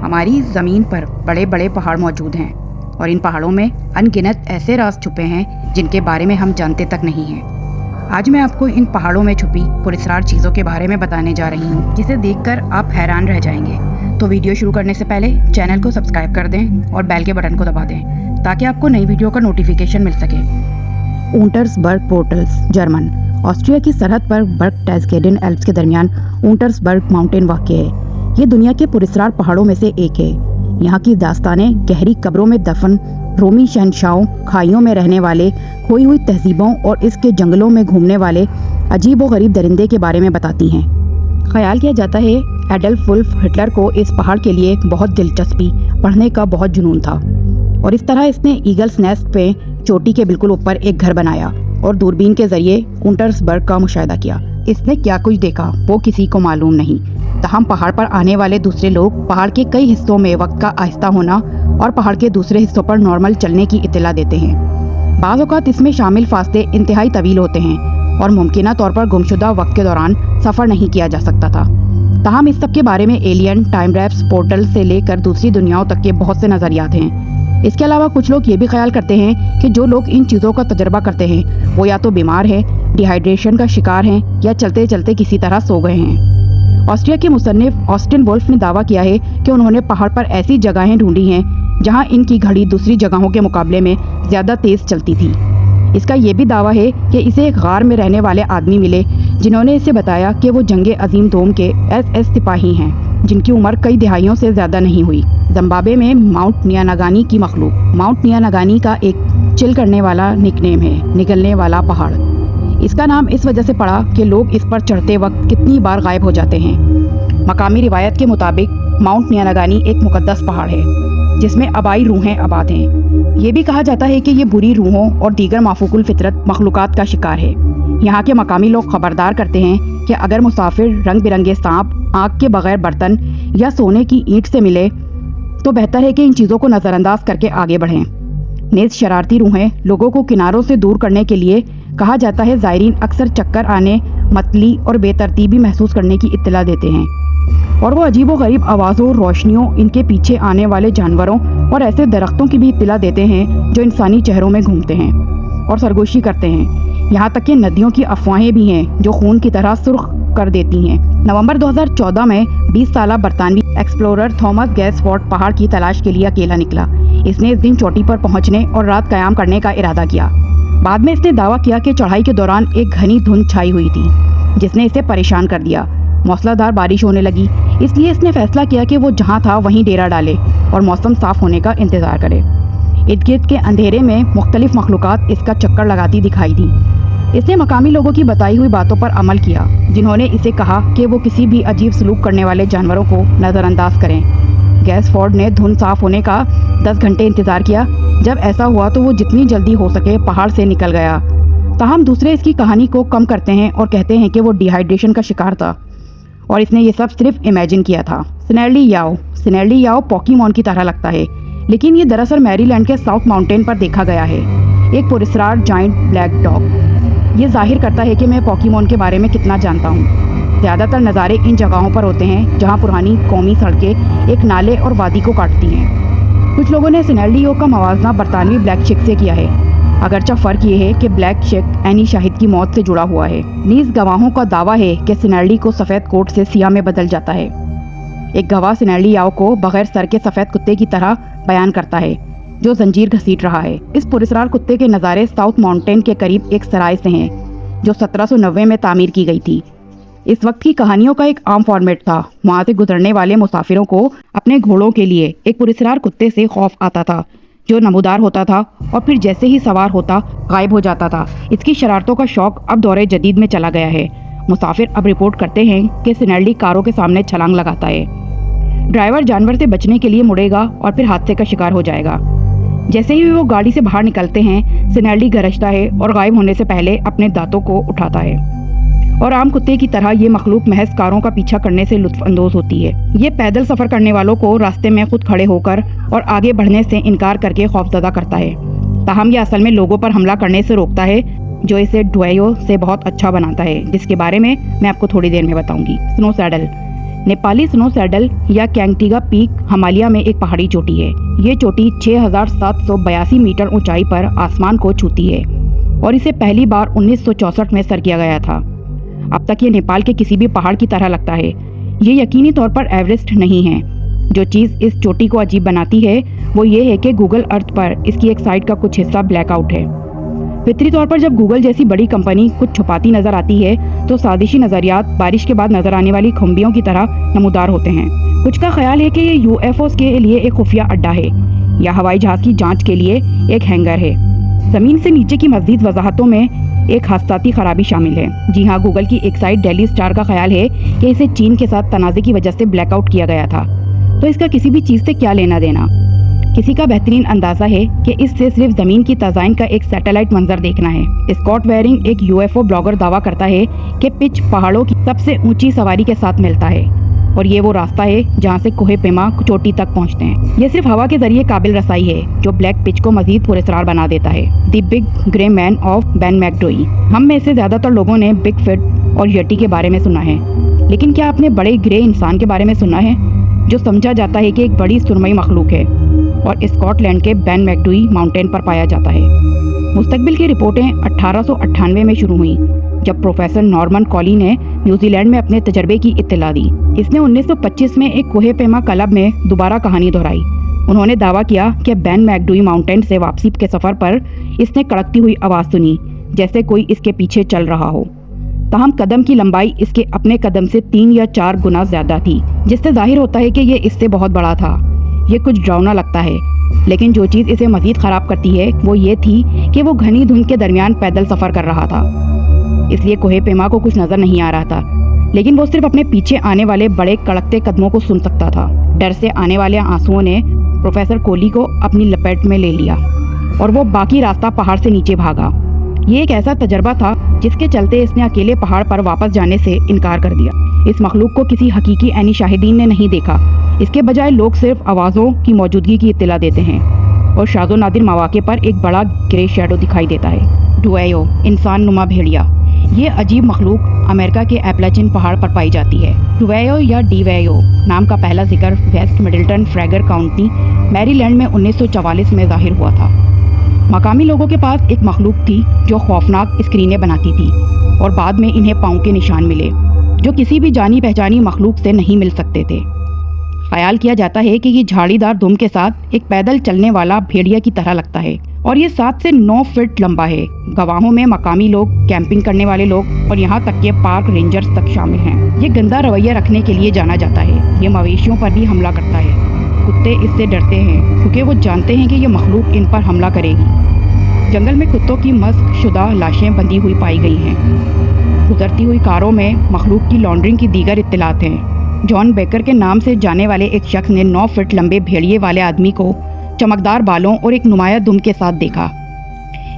ہماری زمین پر بڑے بڑے پہاڑ موجود ہیں اور ان پہاڑوں میں ان گنت ایسے راز چھپے ہیں جن کے بارے میں ہم جانتے تک نہیں ہیں۔ آج میں آپ کو ان پہاڑوں میں چھپی پراسرار چیزوں کے بارے میں بتانے جا رہی ہوں جسے دیکھ کر آپ حیران رہ جائیں گے۔ تو ویڈیو شروع کرنے سے پہلے چینل کو سبسکرائب کر دیں اور بیل کے بٹن کو دبا دیں تاکہ آپ کو نئی ویڈیو کا نوٹیفیکیشن مل سکے۔ اونٹرسبرگ پورٹلز، جرمن۔ آسٹریا کی سرحد پر برگ ٹیسگیڈن ایلپس کے درمیان اونٹرسبرگ ماؤنٹین واقع ہے۔ یہ دنیا کے پراسرار پہاڑوں میں سے ایک ہے۔ یہاں کی داستانیں گہری قبروں میں دفن رومی شہنشاہوں، کھائیوں میں رہنے والے کھوئی ہوئی تہذیبوں اور اس کے جنگلوں میں گھومنے والے عجیب و غریب درندے کے بارے میں بتاتی ہیں۔ خیال کیا جاتا ہے ایڈلف ولف ہٹلر کو اس پہاڑ کے لیے بہت دلچسپی، پڑھنے کا بہت جنون تھا اور اس طرح اس نے ایگلز نیسٹ پہ چوٹی کے بالکل اوپر ایک گھر بنایا اور دوربین کے ذریعے اونٹرسبرگ کا مشاہدہ کیا۔ اس نے کیا کچھ دیکھا وہ کسی کو معلوم نہیں، تاہم پہاڑ پر آنے والے دوسرے لوگ پہاڑ کے کئی حصوں میں وقت کا آہستہ ہونا اور پہاڑ کے دوسرے حصوں پر نارمل چلنے کی اطلاع دیتے ہیں۔ بعض اوقات اس میں شامل فاصلے انتہائی طویل ہوتے ہیں اور ممکنہ طور پر گمشدہ وقت کے دوران سفر نہیں کیا جا سکتا تھا۔ تاہم اس سب کے بارے میں ایلین، ٹائم ریپس، پورٹل سے لے کر دوسری دنیاؤں تک کے بہت سے نظریات ہیں۔ اس کے علاوہ کچھ لوگ یہ بھی خیال کرتے ہیں کہ جو لوگ ان چیزوں کا تجربہ کرتے ہیں وہ یا تو بیمار ہیں، ڈی ہائیڈریشن کا شکار ہیں یا چلتے چلتے کسی طرح سو گئے ہیں۔ آسٹریا کے مصنف آسٹن وولف نے دعویٰ کیا ہے کہ انہوں نے پہاڑ پر ایسی جگہیں ڈھونڈی ہیں جہاں ان کی گھڑی دوسری جگہوں کے مقابلے میں زیادہ تیز چلتی تھی۔ اس کا یہ بھی دعویٰ ہے کہ اسے ایک غار میں رہنے والے آدمی ملے جنہوں نے اسے بتایا کہ وہ جنگ عظیم دوم کے ایس سپاہی ہیں جن کی عمر کئی دہائیوں سے زیادہ نہیں ہوئی۔ زمبابوے میں ماؤنٹ نیانگانی کی مخلوق۔ ماؤنٹ نیانگانی کا ایک چل کرنے والا نک نیم ہے، نگلنے والا پہاڑ۔ اس کا نام اس وجہ سے پڑا کہ لوگ اس پر چڑھتے وقت کتنی بار غائب ہو جاتے ہیں۔ مقامی روایت کے مطابق ماؤنٹ نیانگانی ایک مقدس پہاڑ ہے جس میں آبائی روحیں آباد ہیں۔ یہ بھی کہا جاتا ہے کہ یہ بری روحوں اور دیگر مافوق الفطرت مخلوقات کا شکار ہے۔ یہاں کے مقامی لوگ خبردار کرتے ہیں کہ اگر مسافر رنگ برنگے سانپ، آنکھ کے بغیر برتن یا سونے کی اینٹ سے ملے تو بہتر ہے کہ ان چیزوں کو نظر انداز کر کے آگے بڑھیں۔ نیز شرارتی روحیں لوگوں کو کناروں سے دور کرنے کے لیے کہا جاتا ہے زائرین اکثر چکر آنے، متلی اور بے ترتیبی محسوس کرنے کی اطلاع دیتے ہیں اور وہ عجیب و غریب آوازوں، روشنیوں، ان کے پیچھے آنے والے جانوروں اور ایسے درختوں کی بھی اطلاع دیتے ہیں جو انسانی چہروں میں گھومتے ہیں اور سرگوشی کرتے ہیں۔ یہاں تک کہ ندیوں کی افواہیں بھی ہیں جو خون کی طرح سرخ کر دیتی ہیں۔ نومبر 2014 میں 20 سالہ برطانوی ایکسپلورر تھامس گیسفورڈ پہاڑ کی تلاش کے لیے اکیلا نکلا۔ اس نے اس دن چوٹی پر پہنچنے اور رات قیام کرنے کا ارادہ کیا۔ بعد میں اس نے دعویٰ کیا کہ چڑھائی کے دوران ایک گھنی دھند چھائی ہوئی تھی جس نے اسے پریشان کر دیا۔ موسلا دھار بارش ہونے لگی، اس لیے اس نے فیصلہ کیا کہ وہ جہاں تھا وہیں ڈیرا ڈالے اور موسم صاف ہونے کا انتظار کرے۔ ارد گرد کے اندھیرے میں مختلف مخلوقات اس کا چکر لگاتی دکھائی دی۔ اس نے مقامی لوگوں کی بتائی ہوئی باتوں پر عمل کیا جنہوں نے اسے کہا کہ وہ کسی بھی عجیب سلوک کرنے والے جانوروں کو نظر انداز کریں۔ گیسفورڈ نے دھند صاف ہونے کا 10 گھنٹے انتظار کیا۔ جب ایسا ہوا تو وہ جتنی جلدی ہو سکے پہاڑ سے نکل گیا۔ تاہم دوسرے اس کی کہانی کو کم کرتے ہیں اور کہتے ہیں کہ وہ ڈی ہائیڈریشن کا شکار تھا اور اس نے یہ سب صرف امیجن کیا تھا۔ سنیرلی یاؤ پوکیمون کی طرح لگتا ہے لیکن یہ دراصل میری لینڈ کے ساؤتھ ماؤنٹین پر دیکھا گیا ہے۔ ایک پراسرار جائنٹ بلیک ڈاگ۔ یہ ظاہر کرتا ہے کہ میں پوکیمون کے بارے میں کتنا جانتا ہوں۔ زیادہ تر نظارے ان جگہوں پر ہوتے ہیں جہاں پرانی قومی سڑکیں ایک نالے اور وادی کو کاٹتی ہیں۔ کچھ لوگوں نے سنیرلیو کا موازنہ برطانوی بلیک شک سے کیا ہے، اگرچہ فرق یہ ہے کہ بلیک شک اینی شاہد کی موت سے جڑا ہوا ہے۔ نیز گواہوں کا دعویٰ ہے کہ سنیرلی کو سفید کوٹ سے سیاہ میں بدل جاتا ہے۔ ایک گواہ سنیرلیاؤ کو بغیر سر کے سفید کتے کی طرح بیان کرتا ہے جو زنجیر گھسیٹ رہا ہے۔ اس پراسرار کتے کے نظارے ساؤتھ ماؤنٹین کے قریب ایک سرائے سے ہیں جو 1790 میں تعمیر کی گئی تھی۔ اس وقت کی کہانیوں کا ایک عام فارمیٹ تھا۔ وہاں سے گزرنے والے مسافروں کو اپنے گھوڑوں کے لیے ایک پراسرار کتے سے خوف آتا تھا جو نمودار ہوتا تھا اور پھر جیسے ہی سوار ہوتا غائب ہو جاتا تھا۔ اس کی شرارتوں کا شوق اب دور جدید میں چلا گیا ہے۔ مسافر اب رپورٹ کرتے ہیں کہ سنیرلی کاروں کے سامنے چھلانگ لگاتا ہے۔ ڈرائیور جانور سے بچنے کے لیے مڑے گا اور پھر حادثے کا شکار ہو جائے گا۔ جیسے ہی وہ گاڑی سے باہر نکلتے ہیں سنیرلی گرجتا ہے اور غائب ہونے سے پہلے اپنے دانتوں کو اٹھاتا ہے اور عام کتے کی طرح یہ مخلوق محض کاروں کا پیچھا کرنے سے لطف اندوز ہوتی ہے۔ یہ پیدل سفر کرنے والوں کو راستے میں خود کھڑے ہو کر اور آگے بڑھنے سے انکار کر کے خوفزدہ کرتا ہے، تاہم یہ اصل میں لوگوں پر حملہ کرنے سے روکتا ہے جو اسے ڈویو سے بہت اچھا بناتا ہے، جس کے بارے میں آپ کو تھوڑی دیر میں بتاؤں گی۔ سنو سیڈل नेपाली स्नो सैडल या कैंगटिगा पीक हिमालय में एक पहाड़ी चोटी है। ये चोटी 6,782 मीटर ऊंचाई पर आसमान को छूती है और इसे पहली बार 1964 में सर किया गया था। अब तक ये नेपाल के किसी भी पहाड़ की तरह लगता है। ये यकीनी तौर पर एवरेस्ट नहीं है। जो चीज़ इस चोटी को अजीब बनाती है वो ये है कि गूगल अर्थ पर इसकी एक साइड का कुछ हिस्सा ब्लैकआउट है। फितरी तौर पर जब गूगल जैसी बड़ी कंपनी कुछ छुपाती नजर आती है तो साजिशी नजरियात बारिश के बाद नजर आने वाली खुम्बियों की तरह नमूदार होते हैं। कुछ का ख्याल है कि ये यूएफओस के लिए एक खुफिया अड्डा है या हवाई जहाज की जांच के लिए एक हैंगर है। जमीन से नीचे की मज़ीद वजाहतों में एक हादसाती खराबी शामिल है। जी हाँ, गूगल की एक साइट डेली स्टार का ख्याल है कि इसे चीन के साथ तनाज़े की वजह से ब्लैकआउट किया गया था। तो इसका किसी भी चीज़ से क्या लेना देना? किसी का बेहतरीन अंदाजा है कि इससे सिर्फ जमीन की तज़ाइन का एक सैटेलाइट मंजर देखना है। स्कॉट वेरिंग, एक यूएफओ ब्लॉगर, दावा करता है कि पिच पहाड़ों की सबसे ऊंची सवारी के साथ मिलता है और ये वो रास्ता है जहाँ से कोहे पेमा चोटी तक पहुँचते हैं। ये सिर्फ हवा के जरिए काबिल रसाई है जो ब्लैक पिच को मजीद पुरस्कार बना देता है। The big grey man of Ben Macdui. हम में से ज्यादातर लोगों ने बिग फिट और यटी के बारे में सुना है, लेकिन क्या आपने बड़े ग्रे इंसान के बारे में सुना है जो समझा जाता है कि एक बड़ी सुरमई मखलूक है और स्कॉटलैंड के बेन मैकडोई माउंटेन पर पाया जाता है। मुस्तकबिल की रिपोर्टें 1898 में शुरू हुई जब प्रोफेसर नॉर्मन कॉली ने न्यूजीलैंड में अपने तजर्बे की इत्तला दी। इसने 1925 में एक कोहे पेमा क्लब में दोबारा कहानी दोहराई। उन्होंने दावा किया कि बेन मैकडोई माउंटेन से वापसी के सफर पर इसने कड़कती हुई आवाज़ सुनी जैसे कोई इसके पीछे चल रहा हो। ताहम कदम की लंबाई इसके अपने कदम से 3 या 4 गुना ज्यादा थी, जिससे जाहिर होता है कि ये इससे बहुत बड़ा था। ये कुछ डरावना लगता है, लेकिन जो चीज़ इसे मजीद ख़राब करती है वो ये थी कि वो घनी धुंध के दरमियान पैदल सफ़र कर रहा था। इसलिए कोहे पेमा को कुछ नज़र नहीं आ रहा था, लेकिन वो सिर्फ अपने पीछे आने वाले बड़े कड़कते कदमों को सुन सकता था। डर से आने वाले आंसुओं ने प्रोफेसर कोली को अपनी लपेट में ले लिया और वो बाकी रास्ता पहाड़ से नीचे भागा। ये एक ऐसा तजर्बा था जिसके चलते इसने अकेले पहाड़ पर वापस जाने से इनकार कर दिया। इस मखलूक को किसी हकीकी ऐनी शाहिदीन ने नहीं देखा। इसके बजाय लोग सिर्फ आवाज़ों की मौजूदगी की इत्तला देते हैं और शाज़ो नादिर मौके पर एक बड़ा ग्रे शैडो दिखाई देता है। डुएयो, इंसान नुमा भेड़िया। ये अजीब मखलूक अमेरिका के एपलाचिन पहाड़ पर पाई जाती है। डुएयो या डीवेयो नाम का पहला जिक्र वेस्ट मिडलटन फ्रैगर काउंटी मैरीलैंड में 1944 में जाहिर हुआ था। मकामी लोगों के पास एक मखलूक थी जो खौफनाक स्क्रीनें बनाती थी और बाद में इन्हें पाँव के निशान मिले जो किसी भी जानी पहचानी मखलूक से नहीं मिल सकते थे। ख्याल किया जाता है कि ये झाड़ीदार दुम के साथ एक पैदल चलने वाला भेड़िया की तरह लगता है और ये 7 से 9 फीट लंबा है। गवाहों में मकामी लोग, कैंपिंग करने वाले लोग और यहाँ तक के पार्क रेंजर्स तक शामिल हैं। ये गंदा रवैया रखने के लिए जाना जाता है। ये मवेशियों पर भी हमला करता है। कुत्ते इससे डरते हैं क्योंकि वो जानते हैं कि ये मखलूक इन पर हमला करेगी। जंगल में कुत्तों की मस्क शुदा लाशें बंधी हुई पाई गई हैं। गुजरती हुई कारों में मखलूक की लॉन्ड्रिंग की दीगर इत्तलात हैं। जॉन बेकर के नाम से जाने वाले एक शख्स ने 9 फीट लंबे भेड़िए वाले आदमी को चमकदार बालों और एक नुमाया दुम के साथ देखा।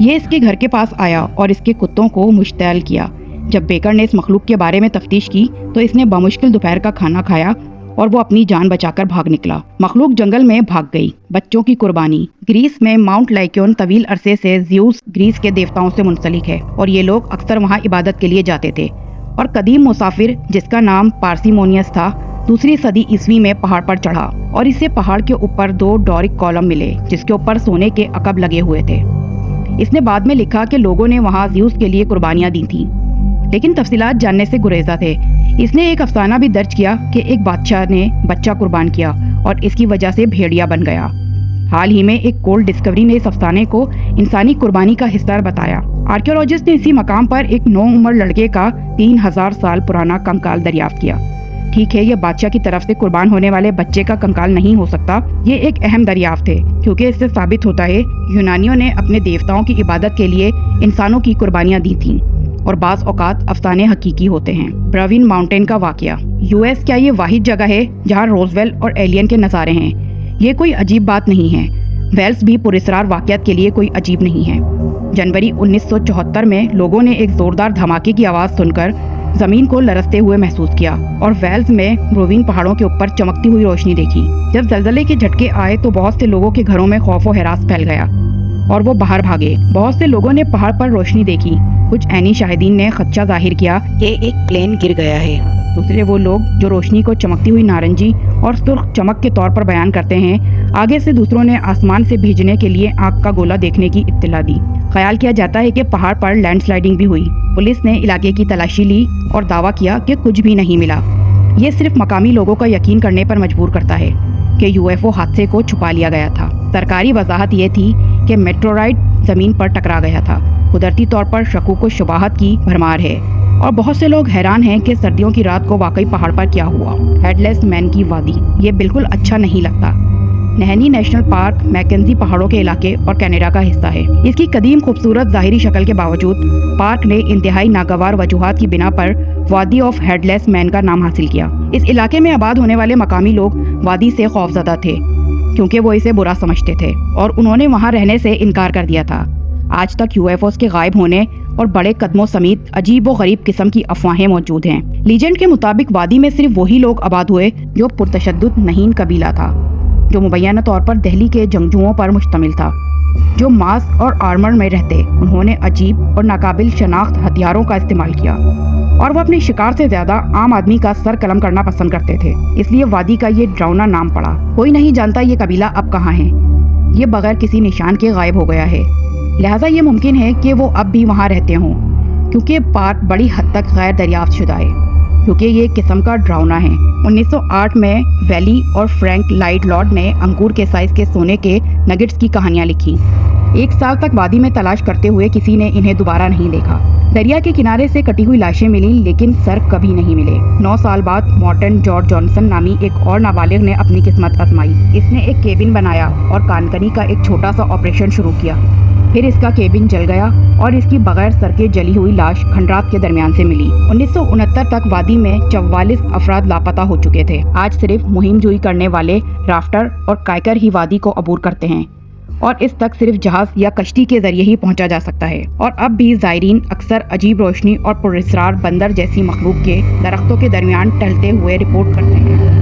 ये इसके घर के पास आया और इसके कुत्तों को मुश्तैल किया। जब बेकर ने इस मखलूक के बारे में तफ्तीश की तो इसने बामुश्किल दोपहर का खाना खाया और वो अपनी जान बचाकर भाग निकला। मखलूक जंगल में भाग गई। बच्चों की कुर्बानी। ग्रीस में माउंट लाइक्योन तवील अरसे से ज़्यूस ग्रीस के देवताओं से मुंसलिक है और ये लोग अक्सर वहाँ इबादत के लिए जाते थे। और कदीम मुसाफिर जिसका नाम पार्सिमोनियस था 2री सदी ईस्वी में पहाड़ पर चढ़ा और इसे पहाड़ के ऊपर 2 डोरिक कॉलम मिले जिसके ऊपर सोने के अकब लगे हुए थे। इसने बाद में लिखा कि लोगों ने वहाँ ज़्यूस के लिए कुर्बानियाँ दी थी, लेकिन तफसीलात जानने से गुरेजा थे। इसने एक अफसाना भी दर्ज किया कि एक बादशाह ने बच्चा कुर्बान किया और इसकी वजह से भेड़िया बन गया। हाल ही में एक कोल्ड डिस्कवरी ने इस अफसाने को इंसानी कुर्बानी का हिस्सा बताया। आर्कियोलॉजिस्ट ने इसी मकाम पर एक 9 उम्र लड़के का 3000 साल पुराना कंकाल दरियाफ्त किया। ठीक है, यह बादशाह की तरफ से कुर्बान होने वाले बच्चे का कंकाल नहीं हो सकता। ये एक अहम दरियाफ्त है क्योंकि इससे साबित होता है यूनानियों ने अपने देवताओं की इबादत के लिए इंसानों की कुर्बानियां दी थीं और बाज़ औकात अफसाने हकीकी होते हैं। ब्राविन माउंटेन का वाकया। यूएस क्या ये वाहिद जगह है जहाँ रोजवेल और एलियन के नज़ारे हैं? ये कोई अजीब बात नहीं है। वेल्स भी पुरस्कार वाकयात के लिए कोई अजीब नहीं है। जनवरी 1974 में लोगों ने एक जोरदार धमाके की आवाज़ सुनकर जमीन को लरसते हुए महसूस किया और वेल्स में ब्रोविन पहाड़ों के ऊपर चमकती हुई रोशनी देखी। जब जलजले के झटके आए तो बहुत से लोगों के घरों में खौफ और हरास फैल गया और वो बाहर भागे। बहुत से लोगों ने पहाड़ पर रोशनी देखी। कुछ ऐनी शाहिदीन ने खदशा जाहिर किया कि एक प्लेन गिर गया है। दूसरे वो लोग जो रोशनी को चमकती हुई नारंगी और सुर्ख चमक के तौर पर बयान करते हैं। आगे से दूसरों ने आसमान से भेजने के लिए आग का गोला देखने की इत्तला दी। ख्याल किया जाता है कि पहाड़ पर लैंडस्लाइडिंग भी हुई। पुलिस ने इलाके की तलाशी ली और दावा किया कि कुछ भी नहीं मिला। ये सिर्फ मकामी लोगों का यकीन करने पर मजबूर करता है कि यूएफओ हादसे को छुपा लिया गया था। सरकारी वजाहत ये थी कि मेट्रोराइड जमीन पर टकरा गया था। कुदरती तौर पर शकूक व शुबाहत की भरमार है और बहुत से लोग हैरान हैं कि सर्दियों की रात को वाकई पहाड़ पर क्या हुआ। हेडलेस मैन की वादी, ये बिल्कुल अच्छा नहीं लगता। नहनी नेशनल पार्क मैकेंजी पहाड़ों के इलाके और कनाडा का हिस्सा है। इसकी कदीम खूबसूरत ज़ाहिरी शक्ल के बावजूद पार्क ने इंतहाई नागवार वजूहात की बिना पर वादी ऑफ हेडलेस मैन का नाम हासिल किया। इस इलाके में आबाद होने वाले मकामी लोग वादी से खौफजदा थे क्योंकि वो इसे बुरा समझते थे और उन्होंने वहाँ रहने से इनकार कर दिया था। आज तक यूएफओस के गायब होने और बड़े कदमों समेत अजीब व गरीब किस्म की अफवाहें मौजूद हैं। लीजेंड के मुताबिक वादी में सिर्फ वही लोग आबाद हुए जो पुरतशद्दुद नहीन कबीला था, जो मुबैना तौर पर दिल्ली के जंगजुओं पर मुश्तमिल था, जो मास्क और आर्मर में रहते। उन्होंने अजीब और नाकाबिल शनाख्त हथियारों का इस्तेमाल किया और वो अपने शिकार से ज्यादा आम आदमी का सर कलम करना पसंद करते थे। इसलिए वादी का ये डरावना नाम पड़ा। कोई नहीं जानता ये कबीला अब कहाँ है। ये बगैर किसी निशान के गायब हो गया है। लिहाजा ये मुमकिन है कि वो अब भी वहाँ रहते हों, क्योंकि पार्क बड़ी हद तक गैर दरियाफ्त शुदा है, क्योंकि ये किस्म का डरावना है। 1908 में वैली और फ्रैंक लाइट लॉर्ड ने अंगूर के साइज के सोने के नगेट्स की कहानियां लिखी। 1 साल तक वादी में तलाश करते हुए किसी ने इन्हें दोबारा नहीं देखा। दरिया के किनारे से कटी हुई लाशें मिली, लेकिन सर कभी नहीं मिले। 9 साल बाद मॉर्टन जॉर्ज जॉनसन नामी एक और नाबालिग ने अपनी किस्मत आजमाई। इसने एक केबिन बनाया और कानकनी का एक छोटा सा ऑपरेशन शुरू किया। फिर इसका केबिन जल गया और इसकी बगैर सर के जली हुई लाश खंडरात के दरमियान से मिली। 1969 तक वादी में 44 अफराद लापता हो चुके थे। आज सिर्फ मुहिम जुई करने वाले राफ्टर और कायकर ही वादी को अबूर करते हैं और इस तक सिर्फ जहाज या कश्ती के जरिए ही पहुंचा जा सकता है। और अब भी ज़ायरीन अक्सर अजीब रोशनी और पुरस्रार बंदर जैसी मखलूक के दरख्तों के दरमियान टहलते हुए रिपोर्ट करते हैं।